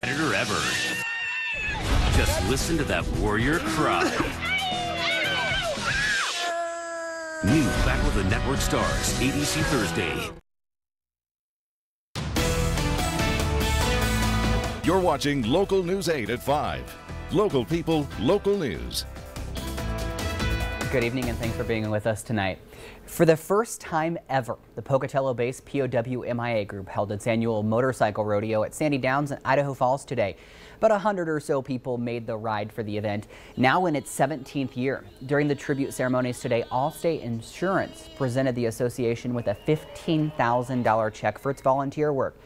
Predator ever. Just listen to that warrior cry. New back with the network stars, ABC Thursday. You're watching Local News 8 at 5. Local people, local news. Good evening and thanks for being with us tonight. For the first time ever, the Pocatello-based POW MIA group held its annual motorcycle rodeo at Sandy Downs in Idaho Falls today. About 100 or so people made the ride for the event, now in its 17th year. During the tribute ceremonies today, Allstate Insurance presented the association with a $15,000 check for its volunteer work.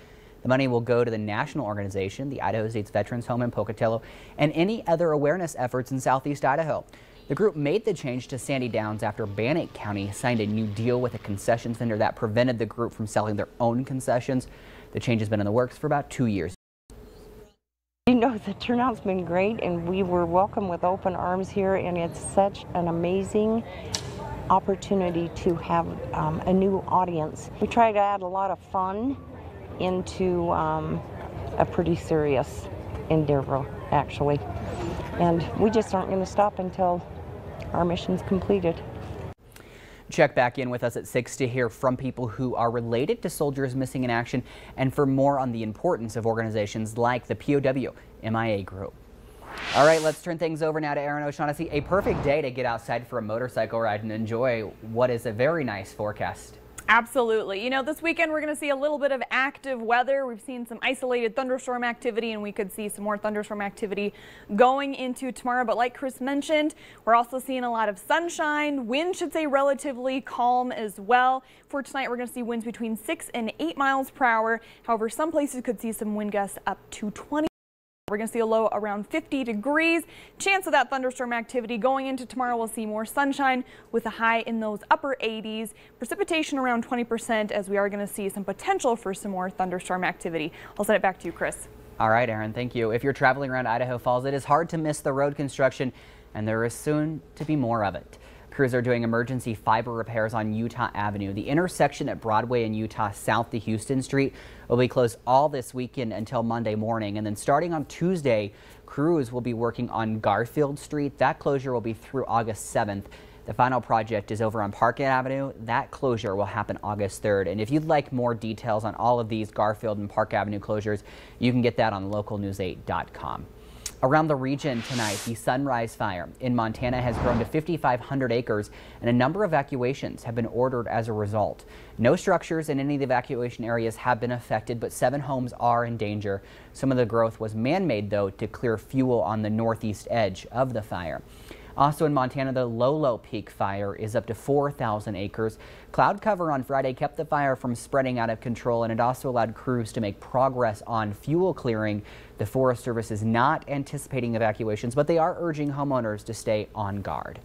The money will go to the national organization, the Idaho State's Veterans Home in Pocatello, and any other awareness efforts in southeast Idaho. The group made the change to Sandy Downs after Bannock County signed a new deal with a concessions vendor that prevented the group from selling their own concessions. The change has been in the works for about 2 years. You know, the turnout's been great, and we were welcomed with open arms here, and it's such an amazing opportunity to have a new audience. We try to add a lot of fun into a pretty serious endeavor, actually. And we just aren't going to stop until our mission's completed. Check back in with us at 6 to hear from people who are related to soldiers missing in action and for more on the importance of organizations like the POW MIA group. All right, let's turn things over now to Aaron O'Shaughnessy. A perfect day to get outside for a motorcycle ride and enjoy what is a very nice forecast. Absolutely. You know, this weekend we're going to see a little bit of active weather. We've seen some isolated thunderstorm activity, and we could see some more thunderstorm activity going into tomorrow. But like Chris mentioned, we're also seeing a lot of sunshine. Wind should stay relatively calm as well. For tonight, we're going to see winds between 6 and 8 miles per hour. However, some places could see some wind gusts up to 20. We're going to see a low around 50 degrees. Chance of that thunderstorm activity going into tomorrow. We'll see more sunshine with a high in those upper 80s. Precipitation around 20%, as we are going to see some potential for some more thunderstorm activity. I'll send it back to you, Chris. All right, Aaron, thank you. If you're traveling around Idaho Falls, it is hard to miss the road construction, and there is soon to be more of it. Crews are doing emergency fiber repairs on Utah Avenue. The intersection at Broadway and Utah south to Houston Street will be closed all this weekend until Monday morning. And then starting on Tuesday, crews will be working on Garfield Street. That closure will be through August 7th. The final project is over on Park Avenue. That closure will happen August 3rd. And if you'd like more details on all of these Garfield and Park Avenue closures, you can get that on localnews8.com. Around the region tonight, the Sunrise Fire in Montana has grown to 5,500 acres, and a number of evacuations have been ordered as a result. No structures in any of the evacuation areas have been affected, but 7 homes are in danger. Some of the growth was man-made, though, to clear fuel on the northeast edge of the fire. Also in Montana, the Lolo Peak fire is up to 4,000 acres. Cloud cover on Friday kept the fire from spreading out of control, and it also allowed crews to make progress on fuel clearing. The Forest Service is not anticipating evacuations, but they are urging homeowners to stay on guard.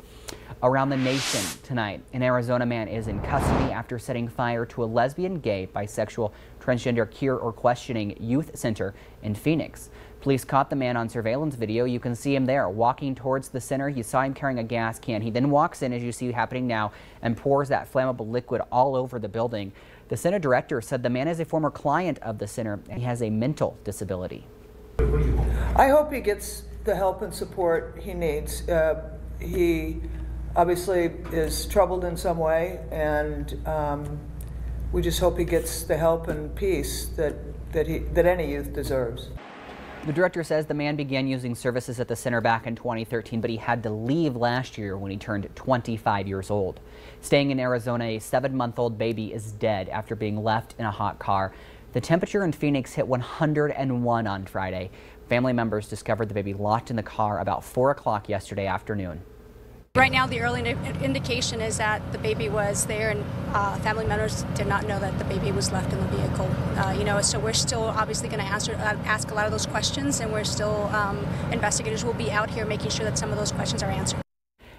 Around the nation tonight, an Arizona man is in custody after setting fire to a lesbian, gay, bisexual, transgender cure or questioning youth center in Phoenix. Police caught the man on surveillance video. You can see him there walking towards the center. You saw him carrying a gas can. He then walks in, as you see happening now, and pours that flammable liquid all over the building. The center director said the man is a former client of the center and he has a mental disability. I hope he gets the help and support he needs. He obviously is troubled in some way, and we just hope he gets the help and peace that any youth deserves. The director says the man began using services at the center back in 2013, but he had to leave last year when he turned 25 years old. Staying in Arizona, a 7-month-old baby is dead after being left in a hot car. The temperature in Phoenix hit 101 on Friday. Family members discovered the baby locked in the car about 4 o'clock yesterday afternoon. Right now, the early indication is that the baby was there, and family members did not know that the baby was left in the vehicle. So we're still obviously going to ask a lot of those questions, and we're still investigators will be out here making sure that some of those questions are answered.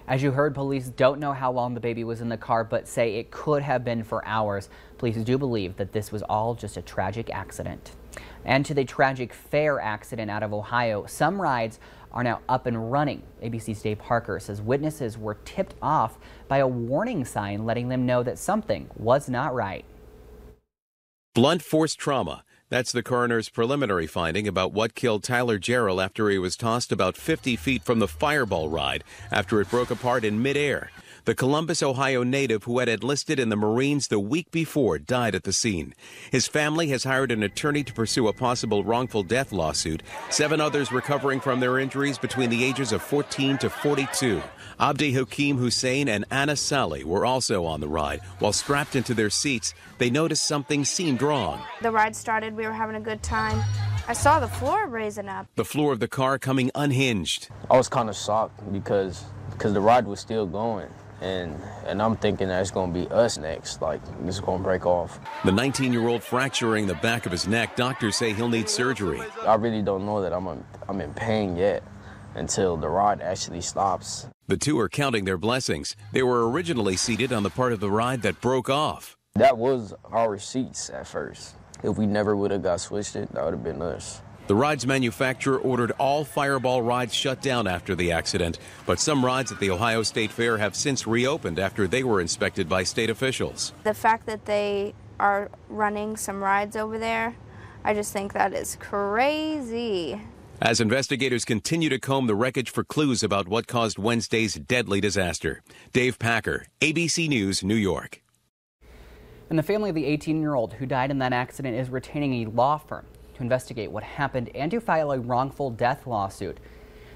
As you heard, police don't know how long the baby was in the car, but say it could have been for hours. Police do believe that this was all just a tragic accident. And to the tragic fare accident out of Ohio, some rides are now up and running. ABC's Dave Parker says witnesses were tipped off by a warning sign letting them know that something was not right. Blunt force trauma. That's the coroner's preliminary finding about what killed Tyler Jarrell after he was tossed about 50 feet from the Fireball ride after it broke apart in midair. The Columbus, Ohio native who had enlisted in the Marines the week before died at the scene. His family has hired an attorney to pursue a possible wrongful death lawsuit. 7 others recovering from their injuries between the ages of 14 to 42. Abdi Hakim Hussein and Anna Sally were also on the ride. While strapped into their seats, they noticed something seemed wrong. The ride started, we were having a good time. I saw the floor raising up. The floor of the car coming unhinged. I was kind of shocked because the ride was still going. And I'm thinking that it's going to be us next, like this is going to break off. The 19-year-old fracturing the back of his neck. Doctors say he'll need surgery. I really don't know that I'm in pain yet until the ride actually stops. The two are counting their blessings. They were originally seated on the part of the ride that broke off. That was our seats at first. If we never would have got switched it, that would have been us. The ride's manufacturer ordered all Fireball rides shut down after the accident, but some rides at the Ohio State Fair have since reopened after they were inspected by state officials. The fact that they are running some rides over there, I just think that is crazy. As investigators continue to comb the wreckage for clues about what caused Wednesday's deadly disaster. Dave Packer, ABC News, New York. And the family of the 18-year-old who died in that accident is retaining a law firm to investigate what happened and to file a wrongful death lawsuit.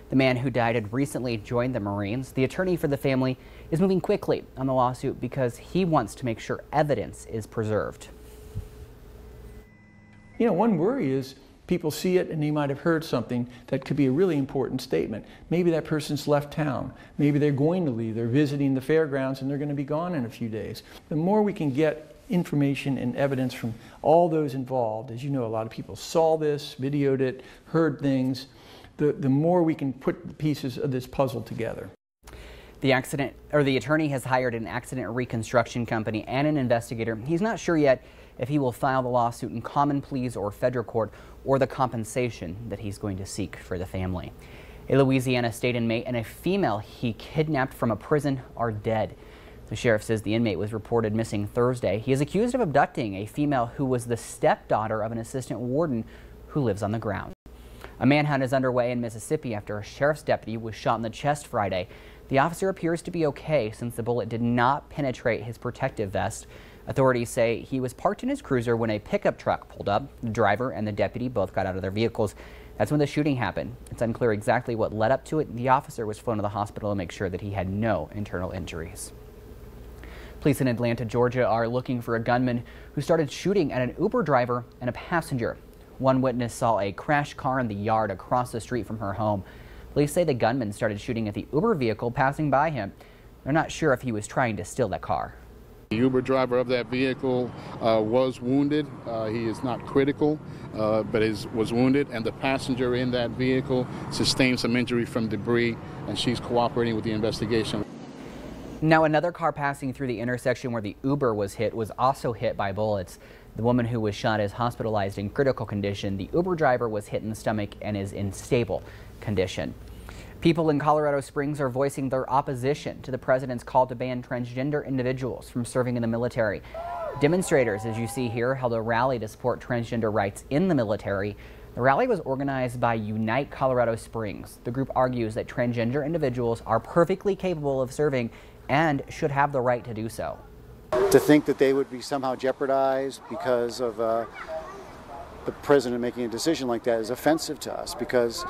The man who died had recently joined the Marines. The attorney for the family is moving quickly on the lawsuit because he wants to make sure evidence is preserved. You know, one worry is people see it and they might have heard something that could be a really important statement. Maybe that person's left town. Maybe they're going to leave. They're visiting the fairgrounds and they're going to be gone in a few days. The more we can get information and evidence from all those involved, as you know, a lot of people saw this, videoed it, heard things, the more we can put the pieces of this puzzle together. The attorney has hired an accident reconstruction company and an investigator. He's not sure yet if he will file the lawsuit in common pleas or federal court, or the compensation that he's going to seek for the family. A Louisiana state inmate and a female he kidnapped from a prison are dead. The sheriff says the inmate was reported missing Thursday. He is accused of abducting a female who was the stepdaughter of an assistant warden who lives on the ground. A manhunt is underway in Mississippi after a sheriff's deputy was shot in the chest Friday. The officer appears to be okay since the bullet did not penetrate his protective vest. Authorities say he was parked in his cruiser when a pickup truck pulled up. The driver and the deputy both got out of their vehicles. That's when the shooting happened. It's unclear exactly what led up to it. The officer was flown to the hospital to make sure that he had no internal injuries. Police in Atlanta, Georgia are looking for a gunman who started shooting at an Uber driver and a passenger. One witness saw a crashed car in the yard across the street from her home. Police say the gunman started shooting at the Uber vehicle passing by him. They're not sure if he was trying to steal that car. The Uber driver of that vehicle was wounded. He is not critical, but was wounded, and the passenger in that vehicle sustained some injury from debris, and she's cooperating with the investigation. Now, another car passing through the intersection where the Uber was hit was also hit by bullets. The woman who was shot is hospitalized in critical condition. The Uber driver was hit in the stomach and is in stable condition. People in Colorado Springs are voicing their opposition to the president's call to ban transgender individuals from serving in the military. Demonstrators, as you see here, held a rally to support transgender rights in the military. The rally was organized by Unite Colorado Springs. The group argues that transgender individuals are perfectly capable of serving and should have the right to do so. To think that they would be somehow jeopardized because of the president making a decision like that is offensive to us, because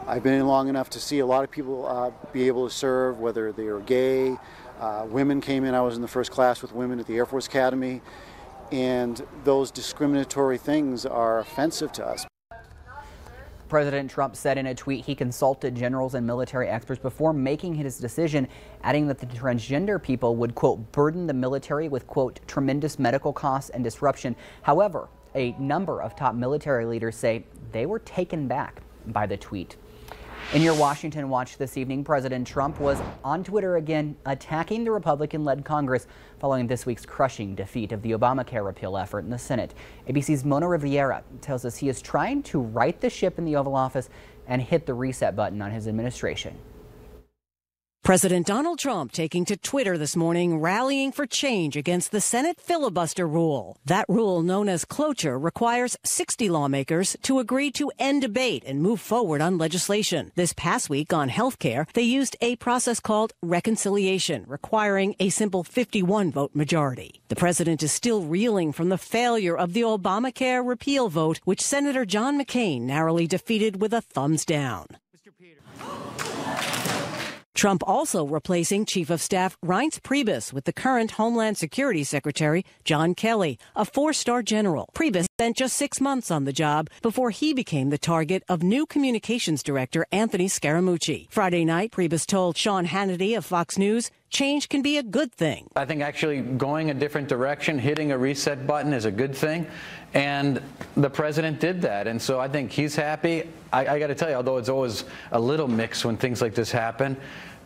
I've been in long enough to see a lot of people be able to serve, whether they are gay. Women came in. I was in the first class with women at the Air Force Academy, and those discriminatory things are offensive to us. President Trump said in a tweet he consulted generals and military experts before making his decision, adding that the transgender people would, quote, burden the military with, quote, tremendous medical costs and disruption. However, a number of top military leaders say they were taken back by the tweet. In your Washington Watch this evening, President Trump was on Twitter again, attacking the Republican-led Congress following this week's crushing defeat of the Obamacare repeal effort in the Senate. ABC's Mona Riviera tells us he is trying to right the ship in the Oval Office and hit the reset button on his administration. President Donald Trump taking to Twitter this morning, rallying for change against the Senate filibuster rule. That rule, known as cloture, requires 60 lawmakers to agree to end debate and move forward on legislation. This past week on health care, they used a process called reconciliation, requiring a simple 51-vote majority. The president is still reeling from the failure of the Obamacare repeal vote, which Senator John McCain narrowly defeated with a thumbs down. Trump also replacing Chief of Staff Reince Priebus with the current Homeland Security Secretary John Kelly, a four-star general. Priebus spent just 6 months on the job before he became the target of new communications director Anthony Scaramucci. Friday night, Priebus told Sean Hannity of Fox News, change can be a good thing. I think actually going a different direction, hitting a reset button is a good thing. And the president did that. And so I think he's happy. I got to tell you, although it's always a little mixed when things like this happen,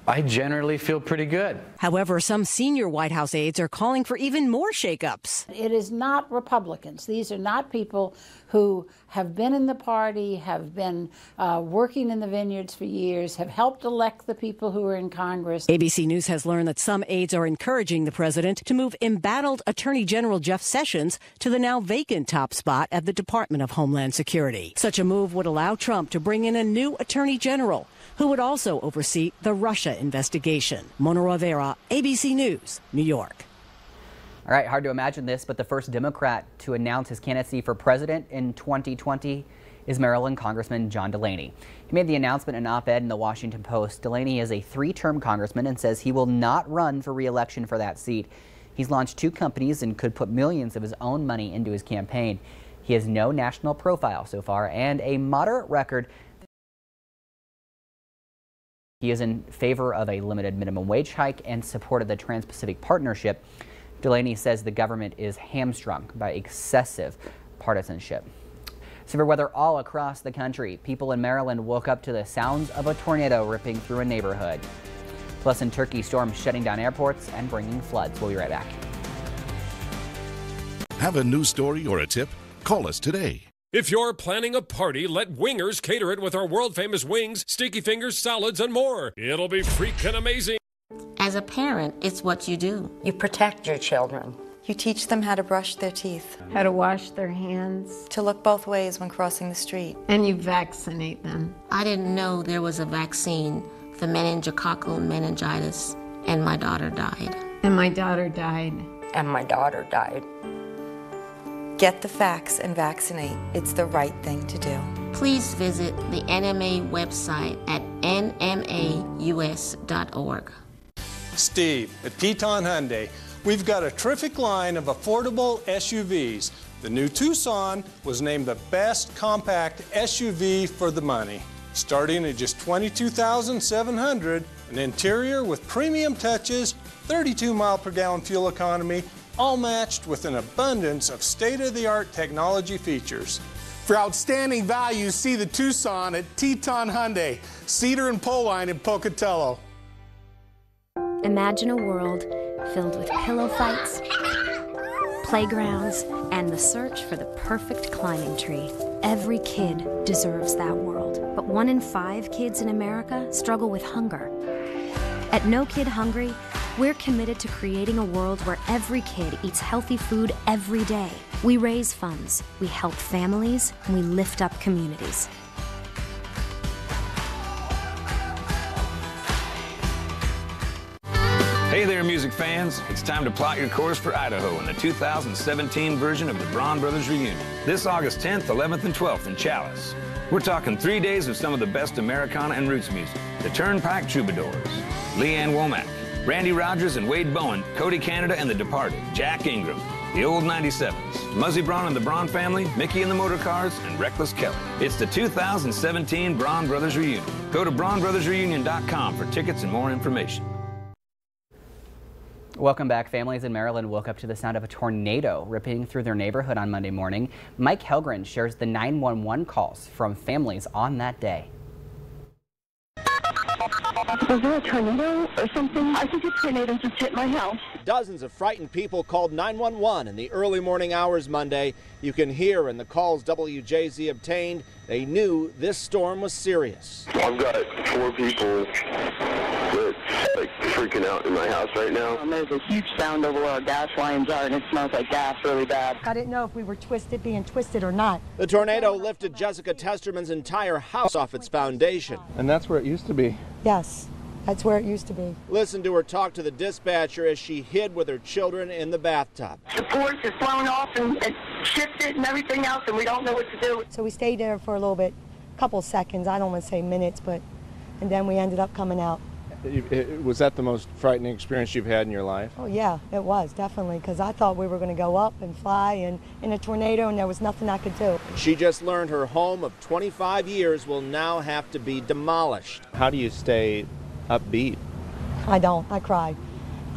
I generally feel pretty good. However, some senior White House aides are calling for even more shakeups. It is not Republicans. These are not people who have been in the party, have been working in the vineyards for years, have helped elect the people who are in Congress. ABC News has learned that some aides are encouraging the president to move embattled Attorney General Jeff Sessions to the now vacant top spot at the Department of Homeland Security. Such a move would allow Trump to bring in a new Attorney General, who would also oversee the Russia investigation. Mona Rivera, ABC News, New York. All right, hard to imagine this, but the first Democrat to announce his candidacy for president in 2020 is Maryland Congressman John Delaney. He made the announcement in an op-ed in the Washington Post. Delaney is a 3-term congressman and says he will not run for re-election for that seat. He's launched 2 companies and could put millions of his own money into his campaign. He has no national profile so far and a moderate record. He is in favor of a limited minimum wage hike and supported the Trans-Pacific Partnership. Delaney says the government is hamstrung by excessive partisanship. Severe weather all across the country. People in Maryland woke up to the sounds of a tornado ripping through a neighborhood. Plus in Turkey, storms shutting down airports and bringing floods. We'll be right back. Have a news story or a tip? Call us today. If you're planning a party, let Wingers cater it with our world-famous wings, sticky fingers, salads, and more. It'll be freaking amazing. As a parent, it's what you do. You protect your children. You teach them how to brush their teeth, How to wash their hands. to look both ways when crossing the street. And you vaccinate them. I didn't know there was a vaccine for meningococcal meningitis, and my daughter died. And my daughter died. And my daughter died. Get the facts and vaccinate. It's the right thing to do. Please visit the NMA website at nmaus.org. Steve at Teton Hyundai. We've got a terrific line of affordable SUVs. The new Tucson was named the best compact SUV for the money. Starting at just $22,700, an interior with premium touches, 32 mile per gallon fuel economy, all matched with an abundance of state-of-the-art technology features. For outstanding value, see the Tucson at Teton Hyundai, Cedar and Poline in Pocatello. Imagine a world filled with pillow fights, playgrounds, and the search for the perfect climbing tree. Every kid deserves that world, but 1 in 5 kids in America struggle with hunger. At No Kid Hungry, we're committed to creating a world where every kid eats healthy food every day. We raise funds, we help families, and we lift up communities. Hey there, music fans. It's time to plot your course for Idaho in the 2017 version of the Braun Brothers Reunion. This August 10th, 11th, and 12th in Chalice. We're talking 3 days of some of the best Americana and roots music. The Turnpike Troubadours, Leanne Womack, Randy Rogers and Wade Bowen, Cody Canada and The Departed, Jack Ingram, the Old 97s, Muzzy Braun and the Braun Family, Mickey and the Motorcars, and Reckless Kelly. It's the 2017 Braun Brothers Reunion. Go to braunbrothersreunion.com for tickets and more information. Welcome back. Families in Maryland woke up to the sound of a tornado ripping through their neighborhood on Monday morning. Mike Helgren shares the 911 calls from families on that day. Was there a tornado or something? I think a tornado just hit my house. Dozens of frightened people called 911 in the early morning hours Monday. You can hear in the calls WJZ obtained, they knew this storm was serious. I've got 4 people that freaking out in my house right now. There's a huge sound over where our gas lines are, and it smells like gas really bad. I didn't know if we were being twisted or not. The tornado lifted Jessica Testerman's entire house off its foundation. And that's where it used to be. Yes, that's where it used to be. Listen to her talk to the dispatcher as she hid with her children in the bathtub. The porch is blown off and shifted and everything else, and we don't know what to do. So we stayed there for a little bit, a couple seconds, I don't want to say minutes, and then we ended up coming out. Was that the most frightening experience you've had in your life? Oh yeah, it was, definitely, because I thought we were going to go up and fly in a tornado, and there was nothing I could do. She just learned her home of 25 years will now have to be demolished. How do you stay upbeat? I don't. I cry.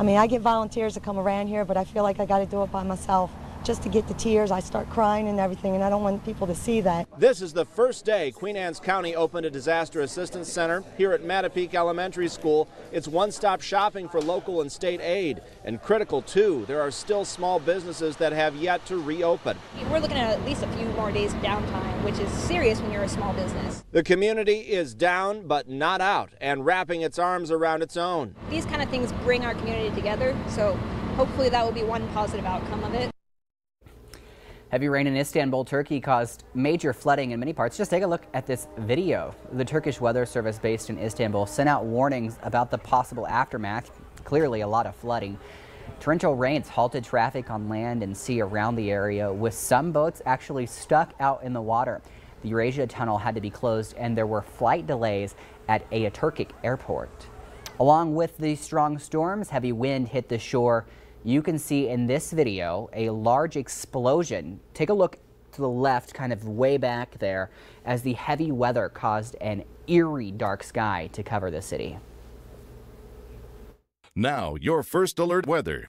I mean, I get volunteers to come around here, but I feel like I got to do it by myself. Just to get the tears, I start crying and everything, and I don't want people to see that. This is the first day Queen Anne's County opened a disaster assistance center here at Mattapique Elementary School. It's one-stop shopping for local and state aid. And critical, too, there are still small businesses that have yet to reopen. We're looking at least a few more days of downtime, which is serious when you're a small business. The community is down but not out and wrapping its arms around its own. These kind of things bring our community together, so hopefully that will be one positive outcome of it. Heavy rain in Istanbul, Turkey caused major flooding in many parts. Just take a look at this video. The Turkish Weather Service based in Istanbul sent out warnings about the possible aftermath. Clearly a lot of flooding. Torrential rains halted traffic on land and sea around the area, with some boats actually stuck out in the water. The Eurasia Tunnel had to be closed and there were flight delays at Ataturk Airport. Along with the strong storms, heavy wind hit the shore. You can see in this video a large explosion. Take a look to the left, kind of way back there, as the heavy weather caused an eerie dark sky to cover the city. Now, your first alert weather.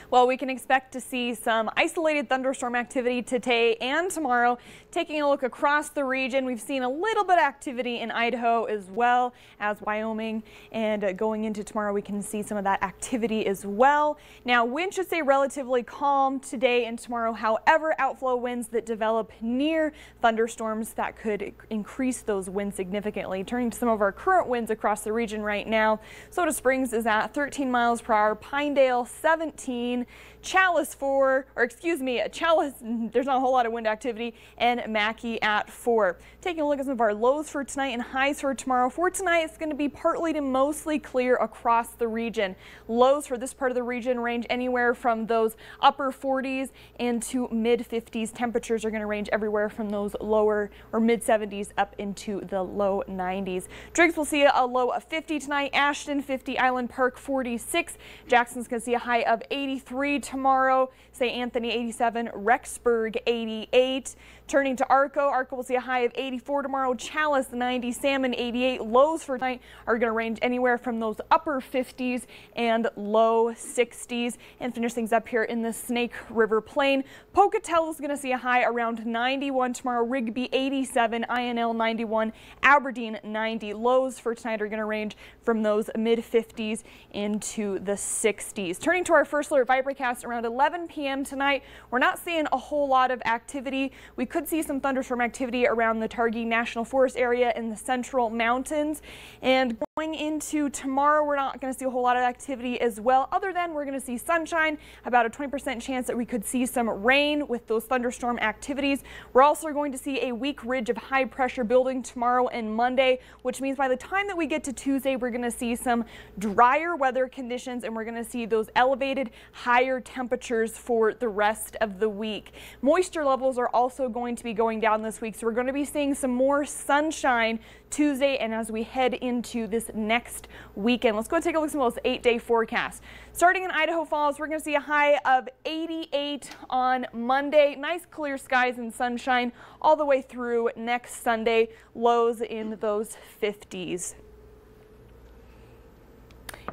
Well, we can expect to see some isolated thunderstorm activity today and tomorrow. Taking a look across the region, we've seen a little bit of activity in Idaho as well as Wyoming, and going into tomorrow we can see some of that activity as well. Now, winds should stay relatively calm today and tomorrow. However, outflow winds that develop near thunderstorms that could increase those winds significantly. Turning to some of our current winds across the region right now, Soda Springs is at 13 miles per hour, Pinedale 17, Chalice Chalice, there's not a whole lot of wind activity, and Mackay at 4. Taking a look at some of our lows for tonight and highs for tomorrow. For tonight, it's going to be partly to mostly clear across the region. Lows for this part of the region range anywhere from those upper 40s into mid 50s. Temperatures are going to range everywhere from those lower or mid 70s up into the low 90s. Driggs will see a low of 50 tonight. Ashton 50, Island Park 46. Jackson's going to see a high of 83 tomorrow. St. Anthony 87, Rexburg 88. Turning to Arco will see a high of 84 tomorrow. Chalice 90, Salmon 88. Lows for tonight are going to range anywhere from those upper 50s and low 60s. And finish things up here in the Snake River Plain. Pocatello is going to see a high around 91 tomorrow. Rigby 87, INL 91, Aberdeen 90. Lows for tonight are going to range from those mid 50s into the 60s. Turning to our first alert Vibracast around 11 p.m. tonight, we're not seeing a whole lot of activity. We could see some thunderstorm activity around the Targhee National Forest area in the Central Mountains. And going into tomorrow, we're not going to see a whole lot of activity as well, other than we're going to see sunshine, about a 20% chance that we could see some rain with those thunderstorm activities. We're also going to see a weak ridge of high pressure building tomorrow and Monday, which means by the time that we get to Tuesday, we're going to see some drier weather conditions and we're going to see those elevated higher temperatures for the rest of the week. Moisture levels are also going to be going down this week, so we're going to be seeing some more sunshine Tuesday and as we head into this next weekend. Let's go take a look at some of those 8-day forecasts. Starting in Idaho Falls, we're going to see a high of 88 on Monday. Nice clear skies and sunshine all the way through next Sunday. Lows in those 50s.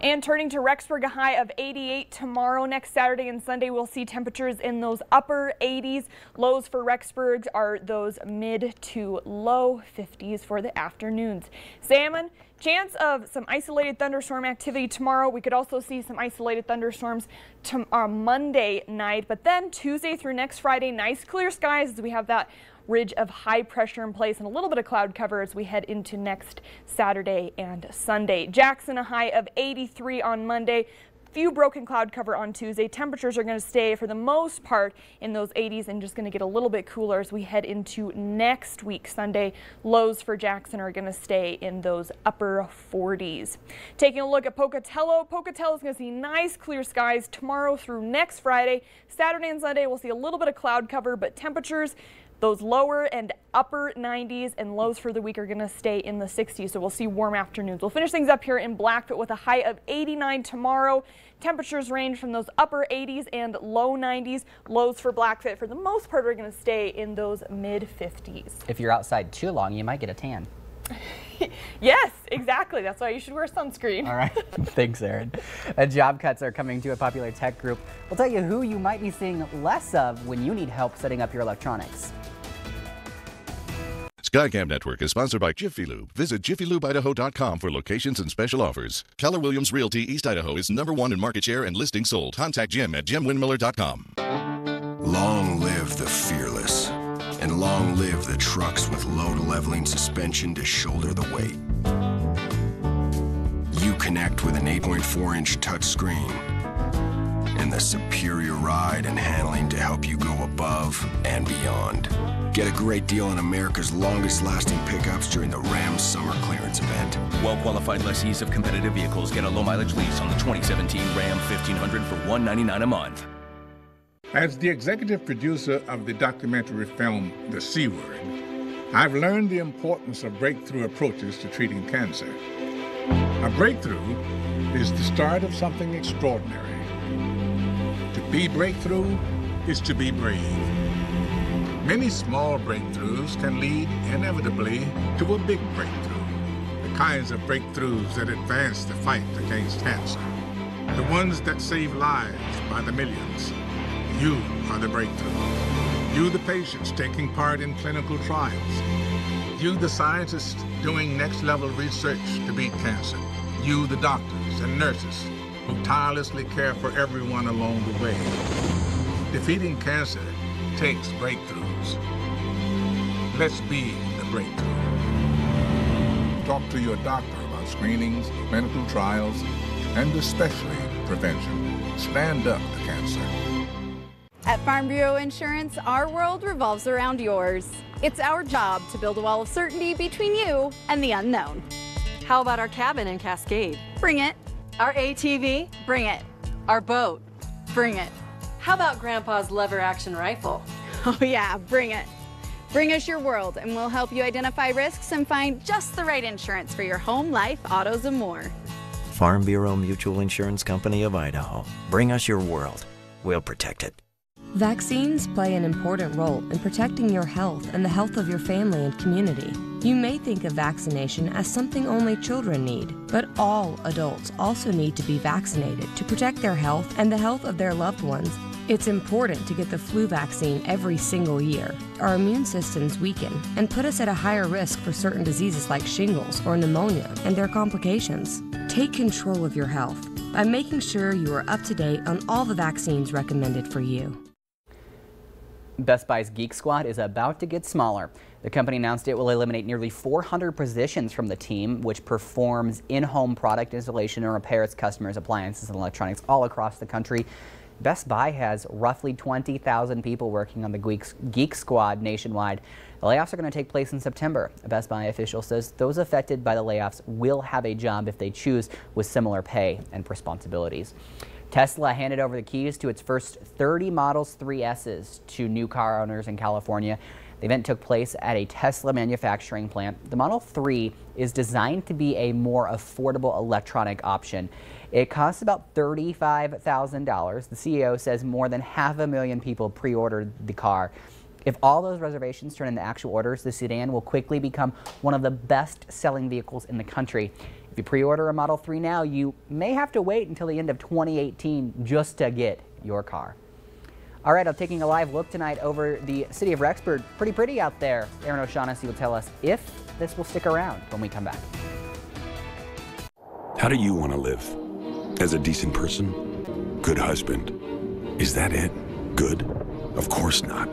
And turning to Rexburg, a high of 88 tomorrow. Next Saturday and Sunday, we'll see temperatures in those upper 80s. Lows for Rexburg are those mid to low 50s for the afternoons. Salmon, chance of some isolated thunderstorm activity tomorrow. We could also see some isolated thunderstorms Monday night, but then Tuesday through next Friday, nice clear skies as we have that ridge of high pressure in place and a little bit of cloud cover as we head into next Saturday and Sunday. Jackson, a high of 83 on Monday. Few broken cloud cover on Tuesday. Temperatures are going to stay for the most part in those 80s and just going to get a little bit cooler as we head into next week. Sunday, lows for Jackson are going to stay in those upper 40s. Taking a look at Pocatello. Pocatello is going to see nice clear skies tomorrow through next Friday. Saturday and Sunday we'll see a little bit of cloud cover, but temperatures those lower and upper 90s, and lows for the week are going to stay in the 60s, so we'll see warm afternoons. We'll finish things up here in Blackfoot with a high of 89 tomorrow. Temperatures range from those upper 80s and low 90s. Lows for Blackfoot for the most part are going to stay in those mid 50s. If you're outside too long, you might get a tan. Yes, exactly. That's why you should wear sunscreen. All right. Thanks, Erin. Job cuts are coming to a popular tech group. We'll tell you who you might be seeing less of when you need help setting up your electronics. Skycam Network is sponsored by Jiffy Lube. Visit jiffylubeIdaho.com for locations and special offers. Keller Williams Realty East Idaho is #1 in market share and listings sold. Contact Jim at jimwindmiller.com. Long live the fearless, and long live the trucks with load-leveling suspension to shoulder the weight. You connect with an 8.4-inch touchscreen and the superior ride and handling to help you go above and beyond. Get a great deal on America's longest-lasting pickups during the Ram Summer Clearance event. Well-qualified lessees of competitive vehicles get a low-mileage lease on the 2017 Ram 1500 for $199 a month. As the executive producer of the documentary film The C Word, I've learned the importance of breakthrough approaches to treating cancer. A breakthrough is the start of something extraordinary. To be breakthrough is to be brave. Many small breakthroughs can lead inevitably to a big breakthrough. The kinds of breakthroughs that advance the fight against cancer. The ones that save lives by the millions. You are the breakthrough. You, the patients taking part in clinical trials. You, the scientists doing next-level research to beat cancer. You, the doctors and nurses who tirelessly care for everyone along the way. Defeating cancer takes breakthroughs. Let's be the breakthrough. Talk to your doctor about screenings, clinical trials, and especially prevention. Stand up to cancer. At Farm Bureau Insurance, our world revolves around yours. It's our job to build a wall of certainty between you and the unknown. How about our cabin in Cascade? Bring it. Our ATV? Bring it. Our boat? Bring it. How about Grandpa's lever action rifle? Oh yeah, bring it. Bring us your world and we'll help you identify risks and find just the right insurance for your home, life, autos, and more. Farm Bureau Mutual Insurance Company of Idaho. Bring us your world. We'll protect it. Vaccines play an important role in protecting your health and the health of your family and community. You may think of vaccination as something only children need, but all adults also need to be vaccinated to protect their health and the health of their loved ones. It's important to get the flu vaccine every single year. Our immune systems weaken and put us at a higher risk for certain diseases like shingles or pneumonia and their complications. Take control of your health by making sure you are up to date on all the vaccines recommended for you. Best Buy's Geek Squad is about to get smaller. The company announced it will eliminate nearly 400 positions from the team, which performs in-home product installation and repairs customers' appliances and electronics all across the country. Best Buy has roughly 20,000 people working on the Geek Squad nationwide. The layoffs are going to take place in September. A Best Buy official says those affected by the layoffs will have a job if they choose, with similar pay and responsibilities. Tesla handed over the keys to its first 30 Model 3S's to new car owners in California. The event took place at a Tesla manufacturing plant. The Model 3 is designed to be a more affordable electronic option. It costs about $35,000. The CEO says more than 500,000 people pre-ordered the car. If all those reservations turn into actual orders, the sedan will quickly become one of the best-selling vehicles in the country. If you pre-order a Model 3 now, you may have to wait until the end of 2018 just to get your car. All right, I'm taking a live look tonight over the city of Rexburg. Pretty out there. Aaron O'Shaughnessy will tell us if this will stick around when we come back. How do you want to live? As a decent person? Good husband? Is that it? Good? Of course not.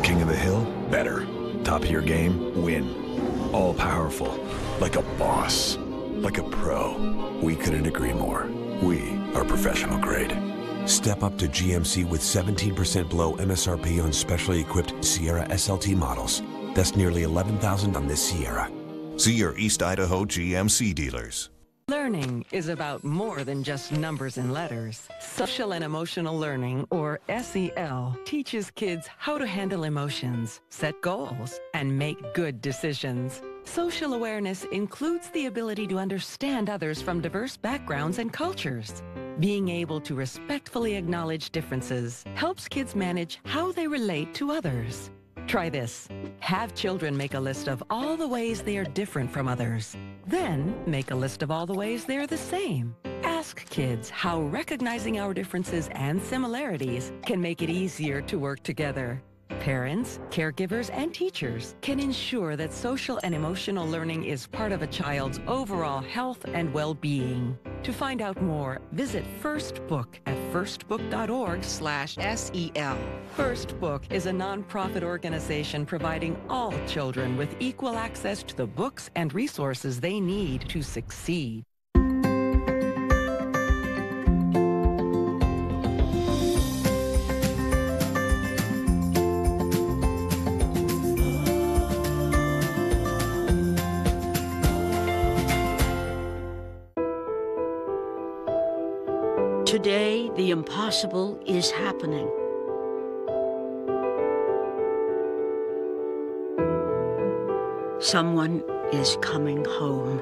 King of the hill? Better. Top of your game? Win. All powerful. Like a boss. Like a pro. We couldn't agree more. We are professional grade. Step up to GMC with 17% below MSRP on specially equipped Sierra SLT models. That's nearly $11,000 on this Sierra. See your East Idaho GMC dealers. Learning is about more than just numbers and letters. Social and Emotional Learning, or SEL, teaches kids how to handle emotions, set goals, and make good decisions. Social awareness includes the ability to understand others from diverse backgrounds and cultures. Being able to respectfully acknowledge differences helps kids manage how they relate to others. Try this. Have children make a list of all the ways they are different from others. Then make a list of all the ways they are the same. Ask kids how recognizing our differences and similarities can make it easier to work together. Parents, caregivers, and teachers can ensure that social and emotional learning is part of a child's overall health and well-being. To find out more, visit First Book at firstbook.org/SEL. First Book is a nonprofit organization providing all children with equal access to the books and resources they need to succeed. Today, the impossible is happening. Someone is coming home.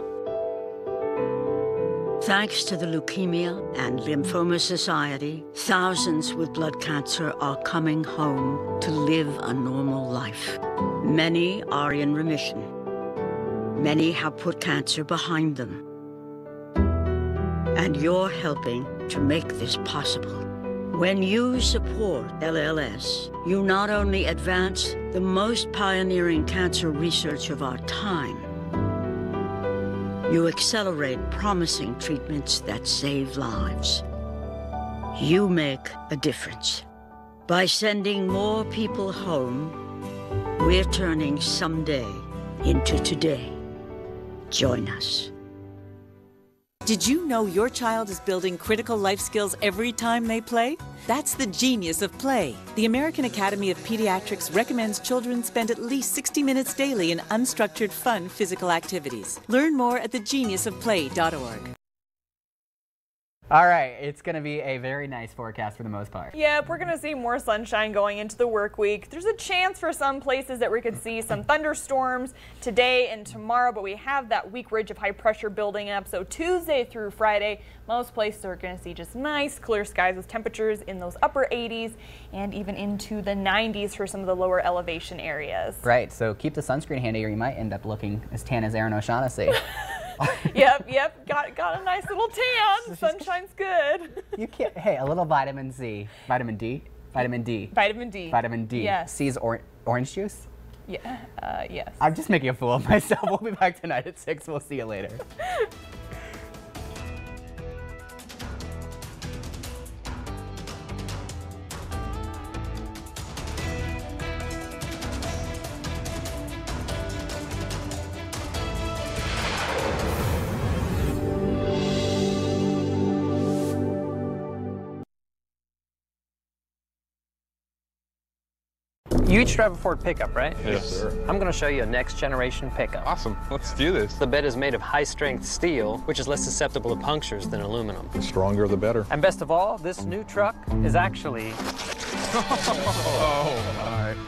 Thanks to the Leukemia and Lymphoma Society, thousands with blood cancer are coming home to live a normal life. Many are in remission. Many have put cancer behind them. And you're helping to make this possible. When you support LLS, you not only advance the most pioneering cancer research of our time, you accelerate promising treatments that save lives. You make a difference. By sending more people home, we're turning someday into today. Join us. Did you know your child is building critical life skills every time they play? That's the genius of play. The American Academy of Pediatrics recommends children spend at least 60 minutes daily in unstructured, fun physical activities. Learn more at thegeniusofplay.org. All right, it's going to be a very nice forecast for the most part. Yep, we're going to see more sunshine going into the work week. There's a chance for some places that we could see some thunderstorms today and tomorrow, but we have that weak ridge of high pressure building up. So Tuesday through Friday, most places are going to see just nice clear skies with temperatures in those upper 80s and even into the 90s for some of the lower elevation areas. Right, so keep the sunscreen handy or you might end up looking as tan as Aaron O'Shaughnessy. Yep. Got a nice little tan. Sunshine's good. You can't. Hey, a little vitamin C, vitamin D. Yes. C is orange juice. Yeah. Yes. I'm just making a fool of myself. We'll be back tonight at 6. We'll see you later. You each drive a Ford pickup, right? Yes, sir. I'm going to show you a next generation pickup. Awesome. Let's do this. The bed is made of high strength steel, which is less susceptible to punctures than aluminum. The stronger, the better. And best of all, this new truck is actually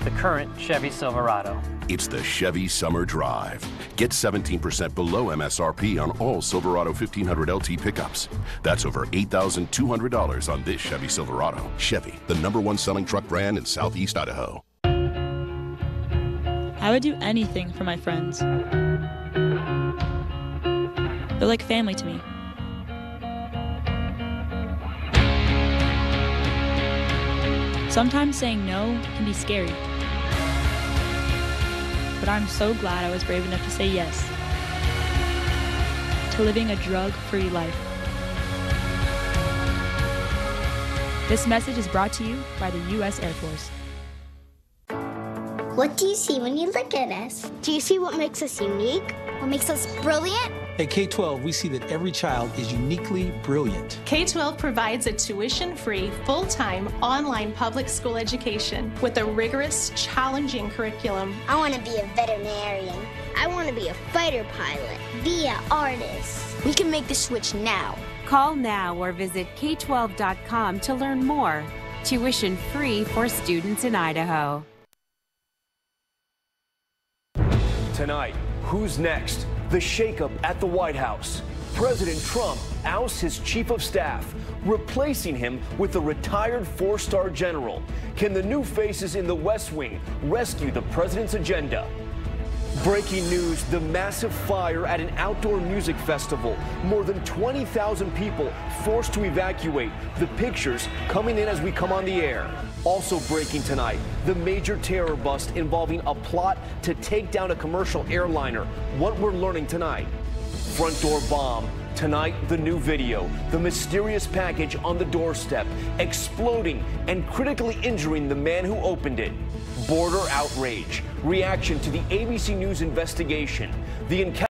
the current Chevy Silverado. It's the Chevy Summer Drive. Get 17% below MSRP on all Silverado 1500 LT pickups. That's over $8,200 on this Chevy Silverado. Chevy, the #1 selling truck brand in Southeast Idaho. I would do anything for my friends. They're like family to me. Sometimes saying no can be scary. But I'm so glad I was brave enough to say yes to living a drug-free life. This message is brought to you by the U.S. Air Force. What do you see when you look at us? Do you see what makes us unique? What makes us brilliant? At K-12, we see that every child is uniquely brilliant. K-12 provides a tuition-free, full-time, online public school education with a rigorous, challenging curriculum. I want to be a veterinarian. I want to be a fighter pilot. Be an artist. We can make the switch now. Call now or visit k12.com to learn more. Tuition free for students in Idaho. Tonight, who's next? The shakeup at the White House. President Trump ousts his chief of staff, replacing him with a retired four-star general. Can the new faces in the West Wing rescue the president's agenda? Breaking news, the massive fire at an outdoor music festival. More than 20,000 people forced to evacuate. The pictures coming in as we come on the air. Also breaking tonight, the major terror bust involving a plot to take down a commercial airliner. What we're learning tonight. Front door bomb. Tonight, the new video. The mysterious package on the doorstep, exploding and critically injuring the man who opened it. Border outrage. Reaction to the ABC News investigation. The encounter